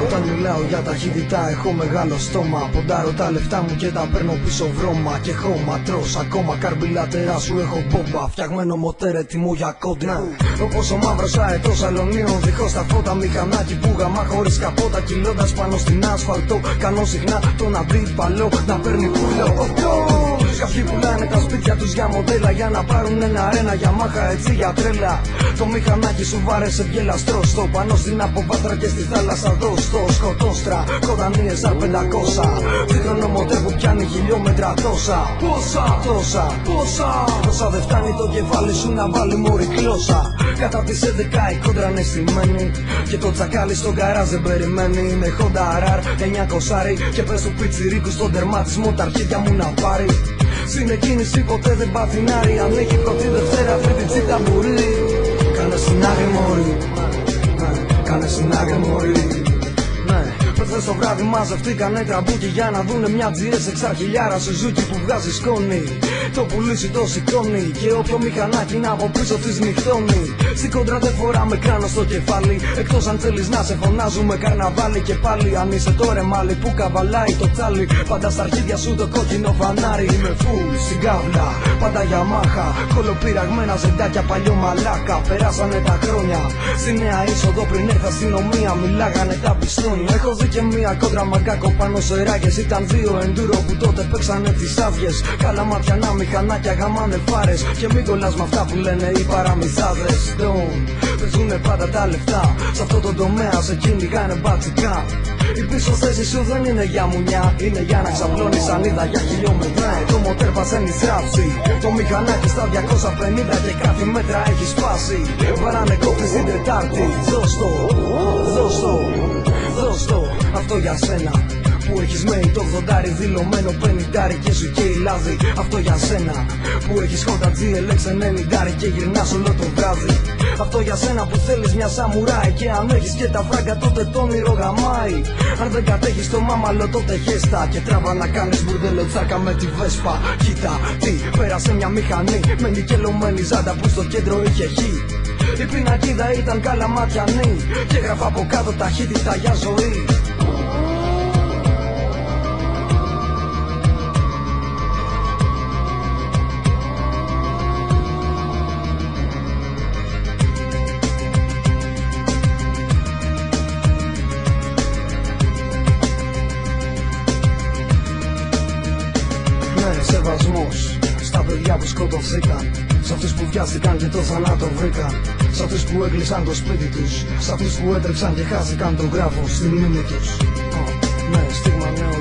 Όταν μιλάω για ταχύτητα έχω μεγάλο στόμα. Ποντάρω τα λεφτά μου και τα παίρνω πίσω βρώμα. Και χώμα τρως ακόμα καρμπιλάτερά σου έχω μπόμπα. Φτιαγμένο μοτέρ έτοιμο για κόντρα. Όπως ο μαύρος αετός αλωνίων δίχως τα φώτα. Μηχανάκι που γαμά χωρίς καπότα. Κυλώντας πάνω στην άσφαλτο. Κάνω συχνά τον αντίπαλο να παίρνει πουλό. Κάποιοι πουλάνε τα σπίτια τους για μοντέλα. Για να πάρουν ένα αρένα για μάχα έτσι για τρέλα. Το μηχανάκι σου βάρεσε βγελαστρό. Στο πάνω στην αποβάθρα και στη θάλασσα δω. Στο σκοτόστρα κοντανή SR500. Δίχρονο μοντέλ που πιάνει χιλιόμετρα τόσα. Πόσα δεν φτάνει το κεφάλι σου να βάλει μωρή κλώσσα. Κατά τις 11 η κόντρα είναι στημένη. Και το τσακάλι στον καράζ δεν περιμένει. Με Honda RR 900 και πες του πιτσιρίκου στον τερματισμό τα αρχίδια μου να πάρει. Στην εκκίνηση ποτέ δεν παθηνάρει. Αν έχει πρώτη Δευτέρα τρίτη τσίτα μπορεί. Κάνε στην άκρη μωρή. Κάνε στην άκρη μωρή. Προχθές το βράδυ μαζευτήκανε τραμπούκι για να δούνε μια GS εξαρχιλιάρα Σουζούκι που βγάζει σκόνη. Το πουλήσι το σηκώνει και όποιο μηχανάκι να από πίσω της νυχτώνει. Στην κόντρα δεν φοράμε κράνο στο κεφάλι. Εκτός αν θέλεις να σε φωνάζουμε καρναβάλι. Και πάλι αν είσαι το ρεμάλι που καβαλάει το τσάλι. Πάντα στα αρχίδια σου το κόκκινο φανάρι. Είμαι φουλ στην κάβλα, πάντα για μάχα. Κολοπειραγμένα ζεντάκια παλιό μαλάκα. Περάσανε τα χρόνια στη νέα είσοδο πριν έρθει αστυνομία. Μιλάγανε τα πιστόνια. Έχω δει και μία κόντρα μαγκάκο πάνω σε ράγες. Ήταν δύο εντούρο που τότε παίξανε τις άδειες. Καλά ματιανά μηχανάκια γαμάνε φάρες. Και μην κολλάς με αυτά που λένε οι παραμυθάδες. Παίζουνε πάντα τα λεφτά. Σ' αυτό το τομέα σε κυνηγάνε μπατσικά. Η πίσω θέση σου δεν είναι για μουνιά. Είναι για να ξαπλώνεις ανίδα για χιλιόμετρα. Το μοτέρ πασένει στράψη. Το μηχανάκι στα 250 και κάτι μέτρα έχει σπάσει. Βαράνε κόφτες την Τετάρτη. Δώσ' το, αυτό για σένα. Που έχεις μέει το 80 δηλωμένο 50 και σου καίει λάδι. Αυτό για σένα. Που έχεις Honda GLX 90 και γυρνάς όλο το βράδυ. Αυτό για σένα που θέλεις μια σαμουράι. Και αν έχεις και τα φράγκα τότε το όνειρο γαμάει. Αν δεν κατέχεις το μάμαλο τότε χέστα. Και τράβα να κάνεις μπουρδέλο τσάκα με τη Βέσπα. Κοίτα τι πέρασε μια μηχανή με νικελωμένη ζάντα που στο κέντρο είχε χ. Η πινακίδα ήταν καλαματιανή και έγραφα από κάτω ταχύτητα για ζωή. Σεβασμός στα παιδιά που σκοτωθήκαν. Σ' αυτούς που βιάστηκαν και το θανάτο βρήκαν. Σ' αυτούς που έκλεισαν το σπίτι τους. Σ' αυτούς που έτρεξαν και χάθηκαν τον γράφο στη μνήμη τους. Ναι, στίγμα νέο.